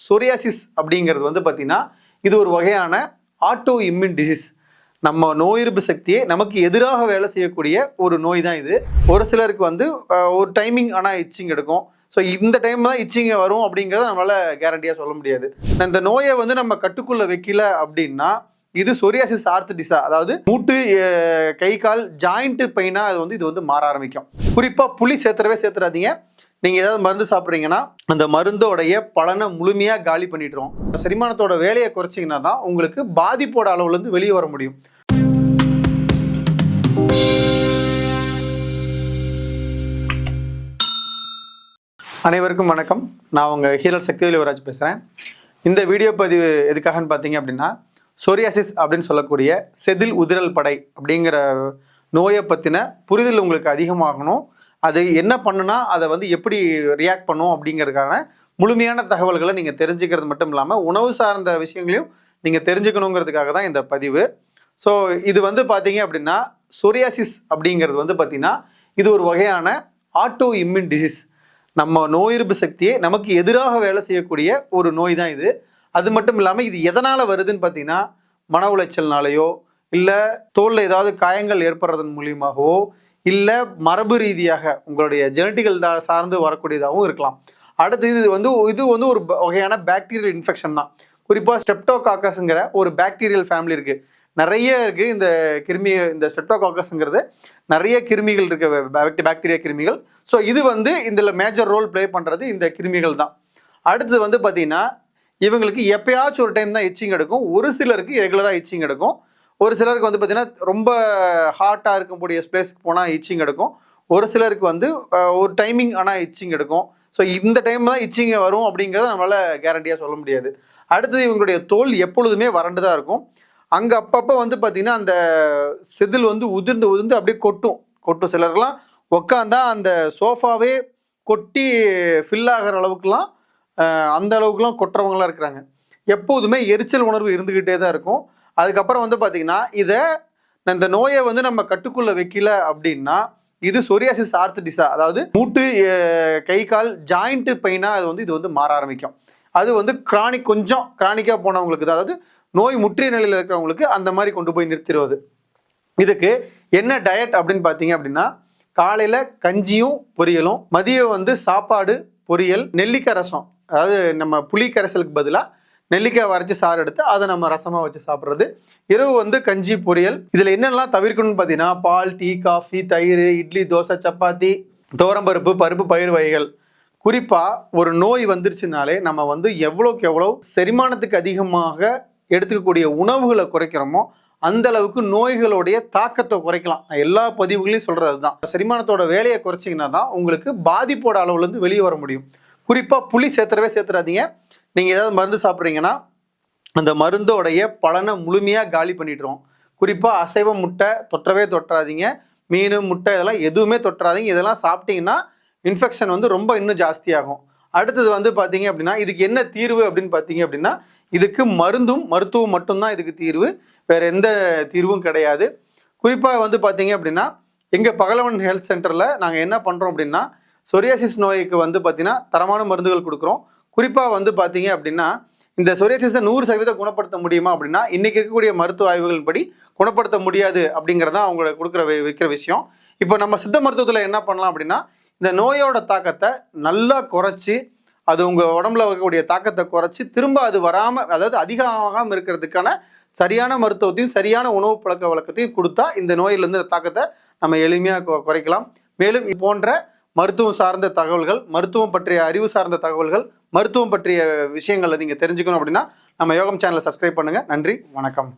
Psoriasis அப்படிங்கிறது வந்து பார்த்தீங்கன்னா இது ஒரு வகையான ஆட்டோ இம்யூன் டிசீஸ். நம்ம நோய் எதிர்ப்பு சக்தியை நமக்கு எதிராக வேலை செய்யக்கூடிய ஒரு நோய் தான் இது. ஒரு சிலருக்கு வந்து ஒரு டைமிங் ஆனால் இச்சிங் எடுக்கும். ஸோ இந்த டைம் தான் இச்சிங் வரும் அப்படிங்கிறத நம்மளால் கேரண்டியாக சொல்ல முடியாது. இந்த நோயை வந்து நம்ம கட்டுக்குள்ளே வைக்கல அப்படின்னா இது சொரியாசிஸ் ஆர்த்தடிஸா, அதாவது மூட்டு கை கால் ஜாயிண்ட் பெயினாக இது வந்து மாற ஆரம்பிக்கும். குறிப்பாக புளி சேர்த்துறாதீங்க. நீங்கள் ஏதாவது மருந்து சாப்பிட்றீங்கன்னா அந்த மருந்தோடைய பலனை முழுமையாக காலி பண்ணிட்டுரும். செரிமானத்தோட வேலையை குறைச்சிங்கன்னா தான் உங்களுக்கு பாதிப்போட அளவுலேருந்து வெளியே வர முடியும். அனைவருக்கும் வணக்கம். நான் உங்கள் ஹீரல் சக்திவேல் யுவராஜ் பேசுகிறேன். இந்த வீடியோ பதிவு எதுக்காகன்னு பார்த்தீங்க அப்படின்னா, சொரியாசிஸ் அப்படின்னு சொல்லக்கூடிய செதில் உதிரல் படை அப்படிங்கிற நோயை பற்றின புரிதல் உங்களுக்கு அதிகமாகணும். அது என்ன பண்ணுனா அதை வந்து எப்படி ரியாக்ட் பண்ணும் அப்படிங்கிறதுக்கான முழுமையான தகவல்களை நீங்கள் தெரிஞ்சுக்கிறது மட்டும் இல்லாமல் உணவு சார்ந்த விஷயங்களையும் நீங்கள் தெரிஞ்சுக்கணுங்கிறதுக்காக தான் இந்த பதிவு. ஸோ இது வந்து பார்த்தீங்க அப்படின்னா சொரியாசிஸ் அப்படிங்கிறது வந்து பார்த்தீங்கன்னா இது ஒரு வகையான ஆட்டோ இம்யூன் டிசீஸ். நம்ம நோய் எதிர்ப்பு சக்தியை நமக்கு எதிராக வேலை செய்யக்கூடிய ஒரு நோய் தான் இது. அது மட்டும் இல்லாமல் இது எதனால் வருதுன்னு பார்த்தீங்கன்னா மன உளைச்சல்னாலேயோ இல்லை தோலில் ஏதாவது காயங்கள் ஏற்படுறதன் மூலியமாகவோ இல்லை மரபு ரீதியாக உங்களுடைய ஜெனட்டிக்கல் சார்ந்து வரக்கூடியதாகவும் இருக்கலாம். அடுத்து இது வந்து ஒரு வகையான பாக்டீரியல் இன்ஃபெக்ஷன் தான். குறிப்பாக ஸ்ட்ரெப்டோகாக்கஸ்ங்கிற ஒரு பாக்டீரியல் ஃபேமிலி இருக்குது. நிறைய இருக்குது இந்த கிருமி. இந்த ஸ்ட்ரெப்டோகாக்கஸ்ங்கிறது நிறைய கிருமிகள் இருக்குது, பாக்டீரியா கிருமிகள். ஸோ இது வந்து இதில் மேஜர் ரோல் ப்ளே பண்ணுறது இந்த கிருமிகள் தான். அடுத்து வந்து பார்த்தீங்கன்னா இவங்களுக்கு எப்பயாச்சும் ஒரு டைம் தான் இச்சிங் எடுக்கும். ஒரு சிலருக்கு ரெகுலராக இச்சிங் எடுக்கும். ஒரு சிலருக்கு வந்து பார்த்தீங்கன்னா ரொம்ப ஹாட்டாக இருக்கக்கூடிய ஸ்பேஸ்க்கு போனால் இச்சிங் எடுக்கும். ஒரு சிலருக்கு வந்து ஒரு டைமிங் ஆனால் இச்சிங் எடுக்கும். ஸோ இந்த டைம் தான் இச்சிங் வரும் அப்படிங்கிறத நம்மளால் கேரண்டியாக சொல்ல முடியாது. அடுத்தது இவங்களுடைய தோல் எப்பொழுதுமே வறண்டு தான் இருக்கும். அங்கே அப்பப்போ வந்து பார்த்திங்கன்னா அந்த செதில் வந்து உதிர்ந்து அப்படியே கொட்டும். சிலருக்குலாம் உக்காந்தா அந்த சோஃபாவே கொட்டி ஃபில் ஆகிற அளவுக்குலாம் அந்த அளவுக்குலாம் கொட்டுறவங்களாம் இருக்கிறாங்க. எப்போதுமே எரிச்சல் உணர்வு இருந்துக்கிட்டே தான் இருக்கும். அதுக்கப்புறம் வந்து பார்த்திங்கன்னா இந்த நோயை வந்து நம்ம கட்டுக்குள்ளே வைக்கல அப்படின்னா இது சொரியாசிஸ் ஆர்த்தடிஸா, அதாவது மூட்டு கை கால் ஜாயிண்ட் பெயினாக இது வந்து மாற ஆரம்பிக்கும். அது வந்து கொஞ்சம் கிரானிக்காக போனவங்களுக்கு தான், அதாவது நோய் முற்றிய நிலையில் இருக்கிறவங்களுக்கு அந்த மாதிரி கொண்டு போய் நிறுத்திடுவது. இதுக்கு என்ன டயட் அப்படின்னு பார்த்தீங்க அப்படின்னா, காலையில் கஞ்சியும் பொரியலும், மதியம் வந்து சாப்பாடு பொரியல், நெல்லிக்காய் ரசம், அதாவது நம்ம புளி கரைசலுக்கு பதிலாக நெல்லிக்காய் வரைச்சி சாறு எடுத்து அதை நம்ம ரசமாக வச்சு சாப்பிட்றது. இரவு வந்து கஞ்சி பொரியல். இதில் என்னெல்லாம் தவிர்க்கணும்னு பார்த்தீங்கன்னா பால், டீ, காஃபி, தயிர், இட்லி, தோசை, சப்பாத்தி, துவரம்பருப்பு, பருப்பு, பயிர் வகைகள். குறிப்பாக ஒரு நோய் வந்துருச்சுனாலே நம்ம வந்து எவ்வளோக்கு எவ்வளோ செரிமானத்துக்கு அதிகமாக எடுத்துக்கக்கூடிய உணவுகளை குறைக்கிறோமோ அந்த அளவுக்கு நோய்களுடைய தாக்கத்தை குறைக்கலாம். எல்லா பதிவுகளையும் சொல்கிறது அதுதான். செரிமானத்தோட வேலையை குறைச்சிங்கன்னா தான் உங்களுக்கு பாதிப்போட அளவுலேருந்து வெளியே வர முடியும். குறிப்பாக புளி சேர்த்துறாதீங்க. நீங்கள் ஏதாவது மருந்து சாப்பிட்றீங்கன்னா அந்த மருந்தோடைய பலனை முழுமையாக காலி பண்ணிட்டுரும். குறிப்பாக அசைவ முட்டை தொட்டுறாதீங்க. மீன், முட்டை இதெல்லாம் எதுவுமே தொட்டுறாதீங்க. இதெல்லாம் சாப்பிட்டீங்கன்னா இன்ஃபெக்ஷன் வந்து ரொம்ப இன்னும் ஜாஸ்தியாகும். அடுத்தது வந்து பார்த்தீங்க அப்படின்னா இதுக்கு என்ன தீர்வு அப்படின்னு பார்த்தீங்க அப்படின்னா இதுக்கு மருத்துவம் மட்டும்தான் இதுக்கு தீர்வு. வேறு எந்த தீர்வும் கிடையாது. குறிப்பாக வந்து பார்த்தீங்க அப்படின்னா எங்கள் பகலவன் ஹெல்த் சென்டரில் நாங்கள் என்ன பண்ணுறோம் அப்படின்னா சொரியாசிஸ் நோய்க்கு வந்து பார்த்தீங்கன்னா தரமான மருந்துகள் கொடுக்குறோம். குறிப்பாக வந்து பார்த்தீங்க அப்படின்னா இந்த சொரியாசிஸை 100% குணப்படுத்த முடியுமா அப்படின்னா இன்றைக்கி இருக்கக்கூடிய மருத்துவ ஆய்வுகள் படி குணப்படுத்த முடியாது அப்படிங்கிறதான் அவங்களை வைக்கிற விஷயம். இப்போ நம்ம சித்த மருத்துவத்தில் என்ன பண்ணலாம் அப்படின்னா இந்த நோயோட தாக்கத்தை நல்லா குறைச்சி, அது உங்கள் உடம்புல இருக்கக்கூடிய தாக்கத்தை குறைச்சி திரும்ப அது வராமல், அதாவது அதிகமாகாமல் இருக்கிறதுக்கான சரியான மருத்துவத்தையும் சரியான உணவு பழக்க வழக்கத்தையும் கொடுத்தா இந்த நோயிலிருந்து தாக்கத்தை நம்ம எளிமையாக குறைக்கலாம். மேலும் இது போன்ற மருத்துவம் சார்ந்த தகவல்கள், மருத்துவம் பற்றிய அறிவு சார்ந்த தகவல்கள், மருத்துவம் பற்றிய விஷயங்களை நீங்கள் தெரிஞ்சுக்கணும் அப்படின்னா நம்ம யோகம் சேனலை சப்ஸ்கிரைப் பண்ணுங்கள். நன்றி, வணக்கம்.